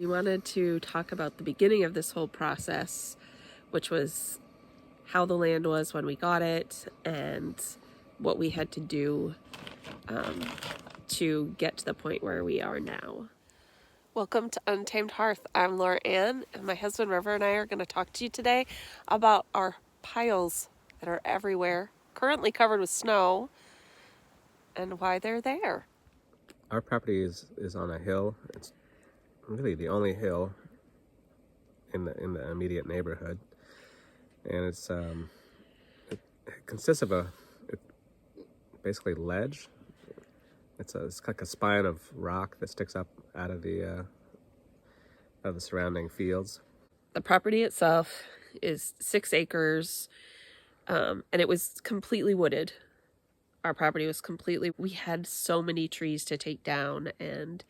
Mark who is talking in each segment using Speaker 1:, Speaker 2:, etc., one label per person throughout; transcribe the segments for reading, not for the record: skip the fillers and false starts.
Speaker 1: We wanted to talk about the beginning of this whole process, which was how the land was when we got it and what we had to do to get to the point where we are now. Welcome to Untamed Hearth. I'm Laura Ann, and my husband River and I are going to talk to you today about our piles that are everywhere, currently covered with snow, and why they're there.
Speaker 2: Our property is on a hill. It's really the only hill in the immediate neighborhood, and it consists of basically ledge. It's like a spine of rock that sticks up out of the surrounding fields.
Speaker 1: The property itself is 6 acres, and it was completely wooded. Our property was we had so many trees to take down and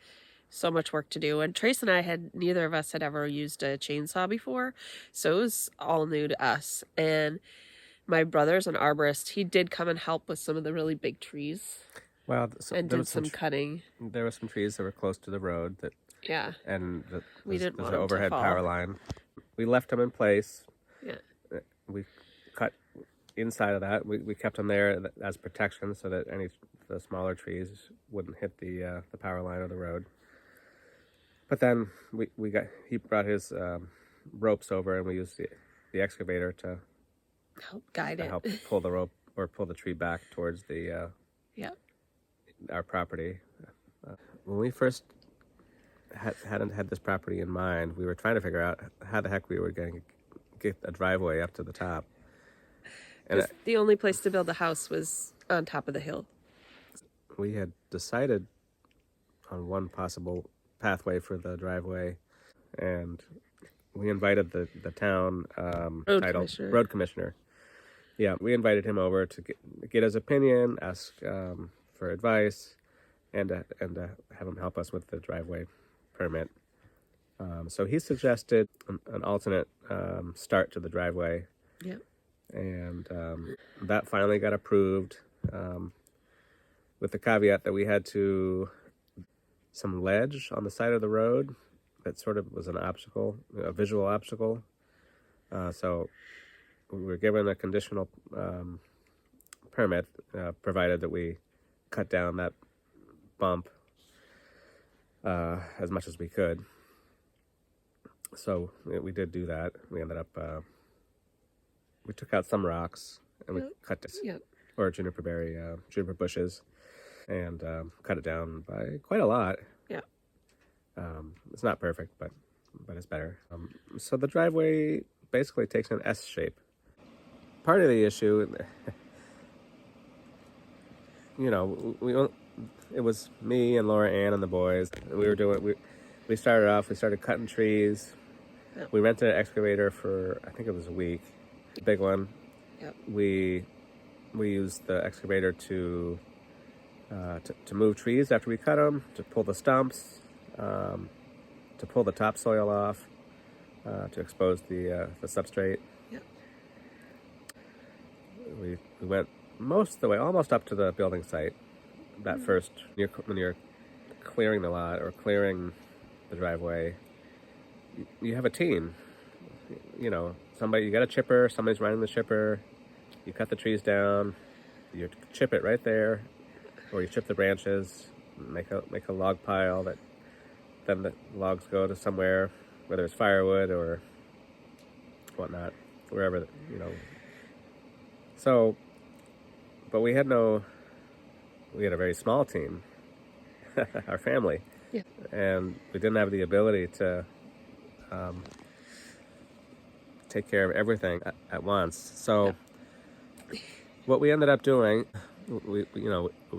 Speaker 1: so much work to do. And Trace and I neither of us had ever used a chainsaw before, so it was all new to us. And my brother's an arborist. He did come and help with some of the really big trees.
Speaker 2: Well,
Speaker 1: and did some cutting.
Speaker 2: There were some trees that were close to the road and
Speaker 1: we didn't want
Speaker 2: an overhead power line. We left them in place.
Speaker 1: Yeah.
Speaker 2: We cut inside of that. We kept them there as protection so that the smaller trees wouldn't hit the power line or the road. But then he brought his ropes over, and we used the excavator to
Speaker 1: help guide
Speaker 2: help pull the rope or pull the tree back towards our property. When we first hadn't had this property in mind, we were trying to figure out how the heck we were going to get a driveway up to the top. And
Speaker 1: the only place to build a house was on top of the hill.
Speaker 2: We had decided on one possible pathway for the driveway, and we invited the town road commissioner. Yeah, we invited him over to get his opinion, ask for advice, and to have him help us with the driveway permit. So he suggested an alternate start to the driveway.
Speaker 1: Yeah.
Speaker 2: And that finally got approved, with the caveat that we had some ledge on the side of the road that sort of was an obstacle, a visual obstacle. So we were given a conditional permit, provided that we cut down that bump as much as we could. So we did do that. We ended up, we took out some rocks and we cut this, or juniper bushes, and cut it down by quite a lot.
Speaker 1: Yeah.
Speaker 2: It's not perfect, but it's better. So the driveway basically takes an S shape. Part of the issue, it was me and Laura Ann and the boys. We started cutting trees.
Speaker 1: Yeah.
Speaker 2: We rented an excavator for, I think it was a week. A big one.
Speaker 1: Yep.
Speaker 2: We used the excavator to move trees after we cut them, to pull the stumps, to pull the topsoil off, to expose the substrate.
Speaker 1: Yep.
Speaker 2: We went most of the way, almost up to the building site. That first, when you're clearing the lot or clearing the driveway, you have a team. You got a chipper, somebody's running the chipper, you cut the trees down, you chip it right there, or you chip the branches, make a log pile that then the logs go to somewhere, whether it's firewood or whatnot, wherever, So, but we had a very small team, our family, and we didn't have the ability to take care of everything at once. So what we ended up doing, we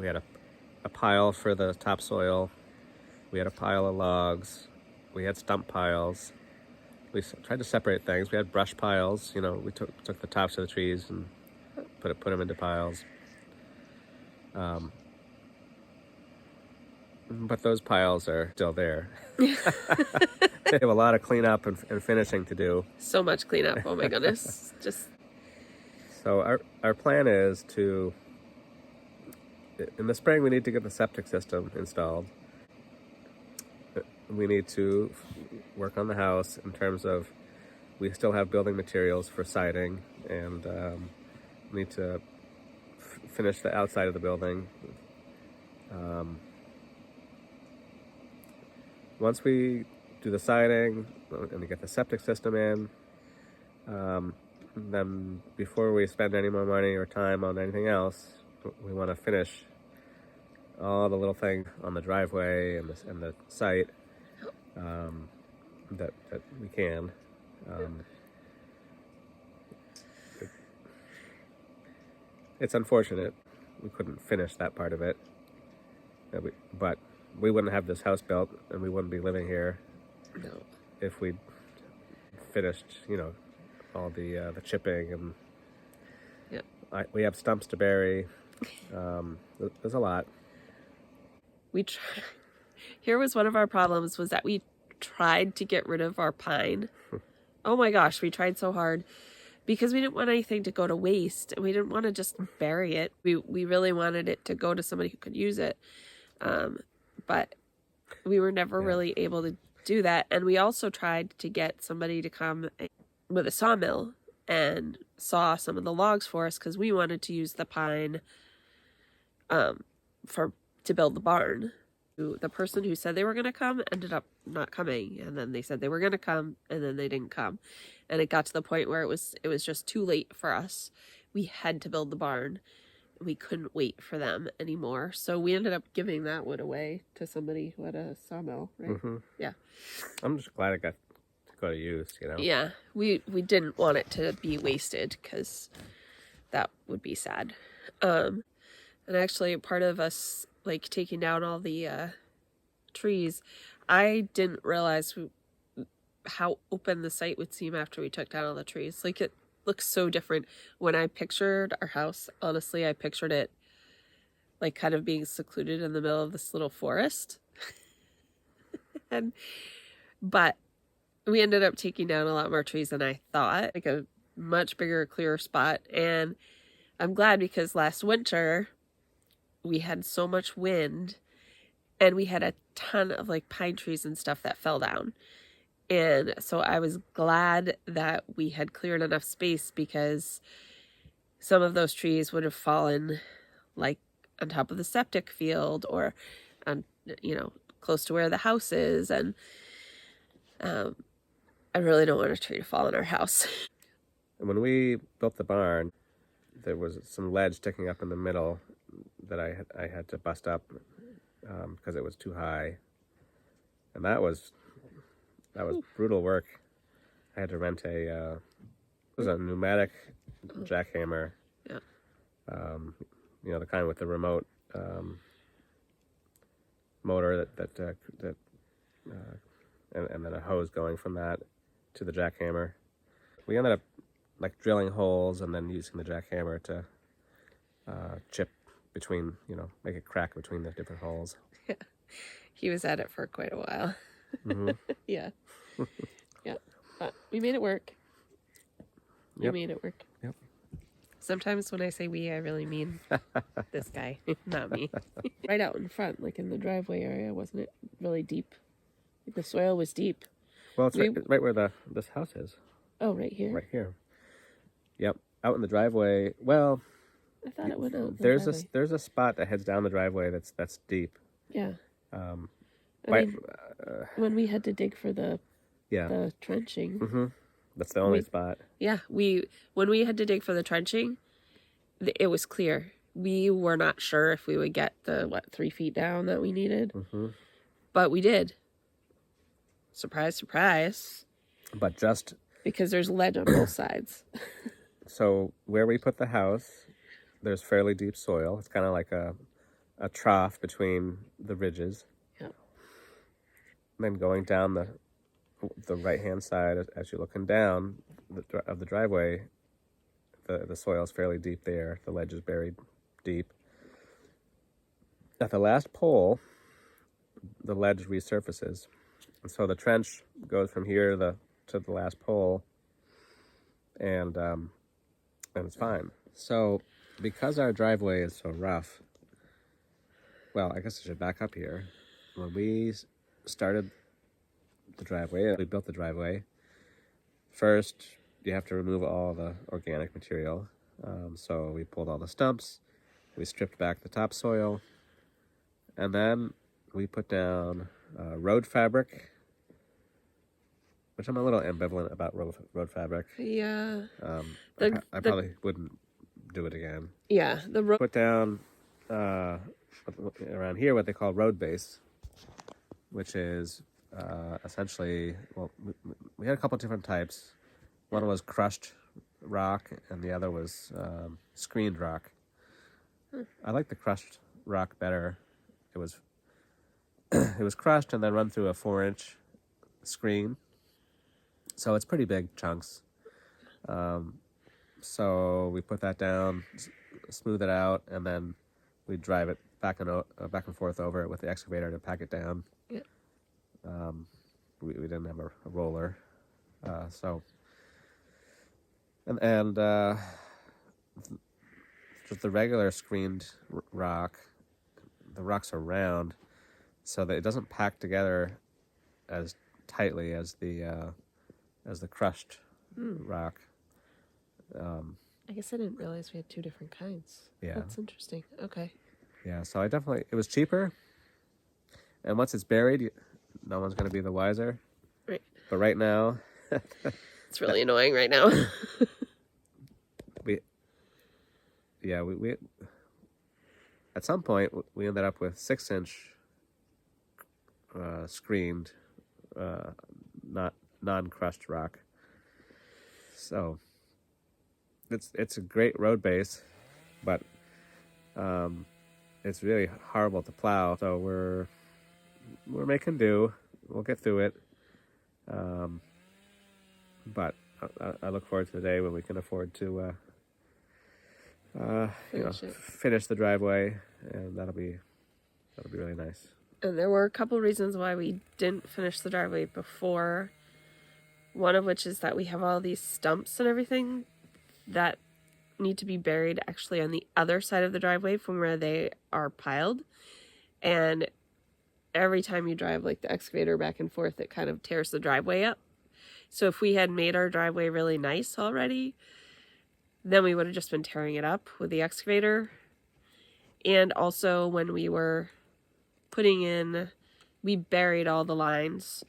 Speaker 2: had a pile for the topsoil, we had a pile of logs, we had stump piles. We tried to separate things. We had brush piles. We took the tops of the trees and put them into piles. But those piles are still there. They have a lot of cleanup and finishing to do.
Speaker 1: So much cleanup. Oh my goodness.
Speaker 2: So our plan is to, in the spring, we need to get the septic system installed. we need to work on the house in terms of we still have building materials for siding, and need to finish the outside of the building. Once we do the siding and we get the septic system in, then before we spend any more money or time on anything else, we want to finish all the little things on the driveway and the site that we can. It's unfortunate we couldn't finish that part of it, but we wouldn't have this house built and we wouldn't be living here if we'd finished, all the chipping, and we have stumps to bury. There's a lot.
Speaker 1: Here was one of our problems, was that we tried to get rid of our pine. Oh my gosh, we tried so hard because we didn't want anything to go to waste, and we didn't want to just bury it. We really wanted it to go to somebody who could use it. But we were never really able to do that. And we also tried to get somebody to come with a sawmill and saw some of the logs for us, because we wanted to use the pine to build the barn. The person who said they were going to come ended up not coming, and then they said they were going to come, and then they didn't come, and it got to the point where it was just too late for us. We had to build the barn. We couldn't wait for them anymore, so we ended up giving that wood away to somebody who had a sawmill, right?
Speaker 2: Mm-hmm.
Speaker 1: Yeah.
Speaker 2: I'm just glad it got to go to use,
Speaker 1: Yeah, we didn't want it to be wasted, because that would be sad. And actually, part of us taking down all the trees, I didn't realize how open the site would seem after we took down all the trees. It looks so different. When I pictured our house, honestly, I pictured it kind of being secluded in the middle of this little forest. But we ended up taking down a lot more trees than I thought, a much bigger, clearer spot. And I'm glad, because last winter we had so much wind, and we had a ton of pine trees and stuff that fell down. And so I was glad that we had cleared enough space, because some of those trees would have fallen on top of the septic field, or on, close to where the house is. And I really don't want a tree to fall in our house.
Speaker 2: And when we built the barn, there was some ledge sticking up in the middle that I had to bust up because it was too high, and that was brutal work. I had to rent it was a pneumatic jackhammer.
Speaker 1: Yeah.
Speaker 2: The kind with the remote motor and then a hose going from that to the jackhammer. We ended up drilling holes and then using the jackhammer to chip between, make a crack between the different holes.
Speaker 1: Yeah. He was at it for quite a while.
Speaker 2: Mm-hmm.
Speaker 1: Yeah. Yeah. But we made it work.
Speaker 2: Yep.
Speaker 1: We made it work.
Speaker 2: Yep.
Speaker 1: Sometimes when I say we, I really mean this guy, not me. Right out in front, in the driveway area, wasn't it really deep? The soil was deep.
Speaker 2: Well, it's right where this house is.
Speaker 1: Oh, right here?
Speaker 2: Right here. Yep. Out in the driveway. Well,
Speaker 1: I thought it went out.
Speaker 2: There's a spot that heads down the driveway that's deep.
Speaker 1: Yeah. When we had to dig for the trenching.
Speaker 2: Mm-hmm. That's the only spot.
Speaker 1: Yeah, when we had to dig for the trenching, it was clear. We were not sure if we would get the 3 feet down that we needed, but we did. Surprise, surprise.
Speaker 2: But just
Speaker 1: because there's ledge on both sides.
Speaker 2: So where we put the house, there's fairly deep soil. It's kind of like a trough between the ridges.
Speaker 1: Yeah.
Speaker 2: And then going down the right-hand side, as you're looking down of the driveway, the soil is fairly deep there. The ledge is buried deep. At the last pole, the ledge resurfaces. And so the trench goes from here to the last pole, and it's fine. So because our driveway is so rough, well, I guess I should back up here. When we started the driveway. We built the driveway. First, you have to remove all the organic material. So we pulled all the stumps, we stripped back the topsoil, and then we put down road fabric, which I'm a little ambivalent about road fabric.
Speaker 1: Yeah.
Speaker 2: I probably wouldn't do it again.
Speaker 1: Yeah, the road.
Speaker 2: Put down around here what they call road base, which is essentially, well, we had a couple different types. One was crushed rock, and the other was screened rock. I like the crushed rock better. It was it was crushed and then run through a 4-inch screen, so it's pretty big chunks. So we put that down, smooth it out, and then we drive it back and forth over it with the excavator to pack it down.
Speaker 1: Yeah.
Speaker 2: We didn't have a roller, so and just the regular screened rock, the rocks are round, so that it doesn't pack together as tightly as the crushed rock.
Speaker 1: I guess I didn't realize we had 2 different kinds.
Speaker 2: Yeah.
Speaker 1: That's interesting. Okay.
Speaker 2: Yeah, so it was cheaper, and once it's buried, no one's going to be the wiser.
Speaker 1: Right.
Speaker 2: But right now,
Speaker 1: it's really annoying right now.
Speaker 2: we at some point we ended up with 6-inch screened, not non-crushed rock. So it's a great road base, but it's really horrible to plow. So we're making do. We'll get through it. But I look forward to the day when we can afford to finish the driveway, and that'll be really nice.
Speaker 1: And there were a couple reasons why we didn't finish the driveway before. One of which is that we have all these stumps and everything that need to be buried actually on the other side of the driveway from where they are piled. And every time you drive like the excavator back and forth, it kind of tears the driveway up. So if we had made our driveway really nice already, then we would have just been tearing it up with the excavator. And also when we were putting in, we buried all the lines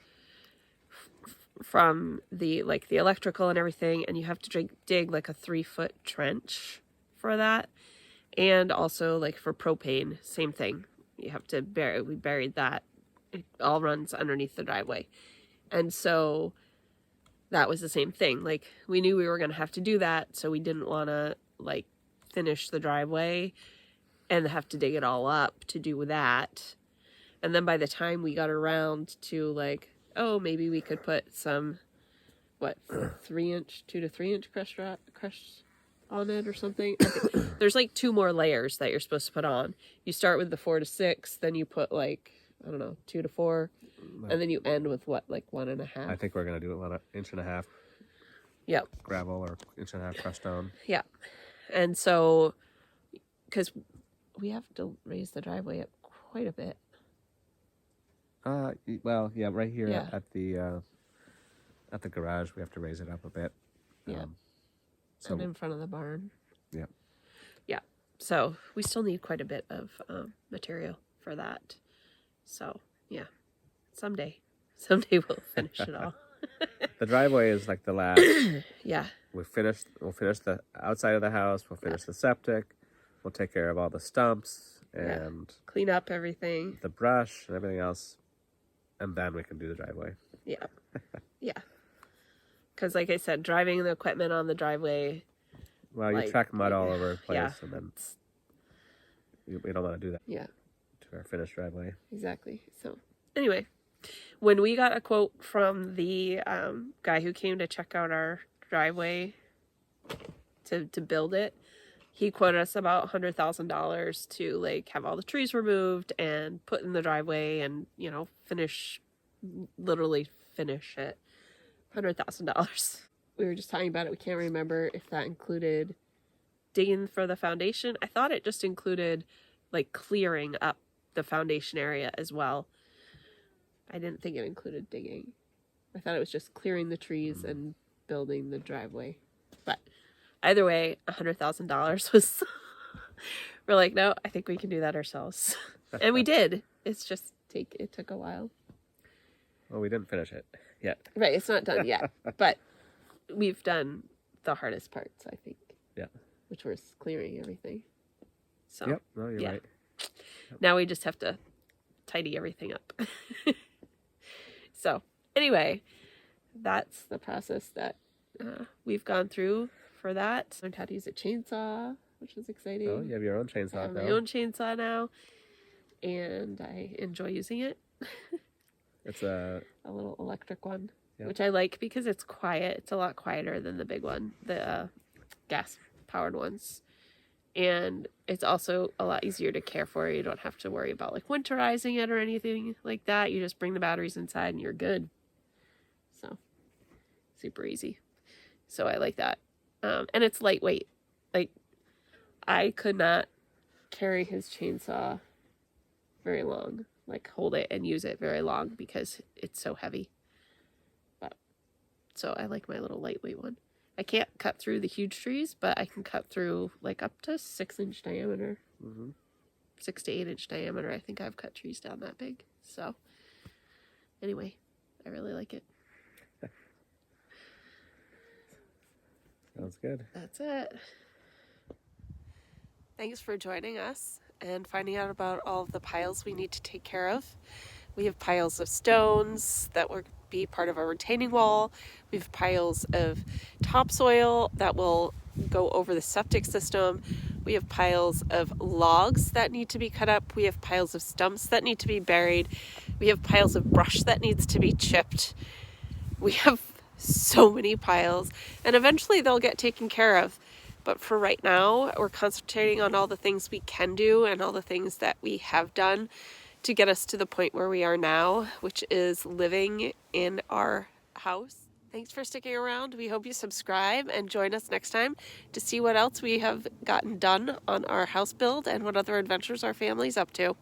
Speaker 1: from the electrical and everything, and you have to dig like a 3-foot trench for that. And also like for propane, same thing. You have to we buried that. It all runs underneath the driveway. And so that was the same thing. Like we knew we were going to have to do that, so we didn't want to like finish the driveway and have to dig it all up to do that. And then by the time we got around to like, oh, maybe we could put some, 2 to 3 inch crushed on it or something. There's like 2 more layers that you're supposed to put on. You start with the 4 to 6, then you put like, I don't know, 2 to 4, and then you end with 1.5.
Speaker 2: I think we're gonna do it 1.5 inch.
Speaker 1: Yep.
Speaker 2: Gravel or 1.5 inch crushed stone.
Speaker 1: Yeah, and so because we have to raise the driveway up quite a bit.
Speaker 2: Well, yeah, right here
Speaker 1: Yeah.
Speaker 2: at the garage, we have to raise it up a bit.
Speaker 1: Yeah.
Speaker 2: So
Speaker 1: And in front of the barn.
Speaker 2: yeah.
Speaker 1: Yeah. So we still need quite a bit of material for that. So yeah, someday we'll finish it all.
Speaker 2: The driveway is like the last.
Speaker 1: Yeah.
Speaker 2: We'll finish the outside of the house. We'll finish the septic. We'll take care of all the stumps and
Speaker 1: Clean up everything.
Speaker 2: the brush and everything else, and then we can do the driveway.
Speaker 1: Yeah. Yeah. Because like I said, driving the equipment on the driveway.
Speaker 2: Well, you track mud all over the place,
Speaker 1: Yeah.
Speaker 2: and then we don't want to do that
Speaker 1: Yeah.
Speaker 2: to our finished driveway.
Speaker 1: Exactly. So anyway, when we got a quote from the guy who came to check out our driveway to build it, he quoted us about $100,000 to like have all the trees removed and put in the driveway and literally finish it. $100,000. We were just talking about it. We can't remember if that included digging for the foundation. I thought it just included like clearing up the foundation area as well. I didn't think it included digging. I thought it was just clearing the trees and building the driveway. But either way, $100,000 was, we're like, no, I think we can do that ourselves. And we did. It's just, it took a while.
Speaker 2: Well, we didn't finish it yet.
Speaker 1: Right, it's not done yet. But we've done the hardest parts, I think.
Speaker 2: Yeah.
Speaker 1: Which was clearing everything. So,
Speaker 2: yep, no, you're right.
Speaker 1: Yep. Now we just have to tidy everything up. So, anyway, that's the process that we've gone through for that. I learned how to use a chainsaw, which was exciting.
Speaker 2: Oh, you have your own chainsaw now.
Speaker 1: I have my own chainsaw now, and I enjoy using it.
Speaker 2: It's a
Speaker 1: little electric one,
Speaker 2: yep.
Speaker 1: which I like because it's quiet. It's a lot quieter than the big one, the gas-powered ones. And it's also a lot easier to care for. You don't have to worry about like winterizing it or anything like that. You just bring the batteries inside and you're good. So super easy. So I like that. And it's lightweight. Like I could not carry his chainsaw very long, like hold it and use it very long because it's so heavy. But so I like my little lightweight one. I can't cut through the huge trees, but I can cut through like up to 6-inch diameter. 6 to 8-inch diameter. I think I've cut trees down that big. So anyway, I really like it.
Speaker 2: Sounds good.
Speaker 1: That's it. Thanks for joining us and finding out about all of the piles we need to take care of. We have piles of stones that will be part of our retaining wall. We have piles of topsoil that will go over the septic system. We have piles of logs that need to be cut up. We have piles of stumps that need to be buried. We have piles of brush that needs to be chipped. We have so many piles, and eventually they'll get taken care of. But for right now, we're concentrating on all the things we can do and all the things that we have done to get us to the point where we are now, which is living in our house. Thanks for sticking around. We hope you subscribe and join us next time to see what else we have gotten done on our house build and what other adventures our family's up to.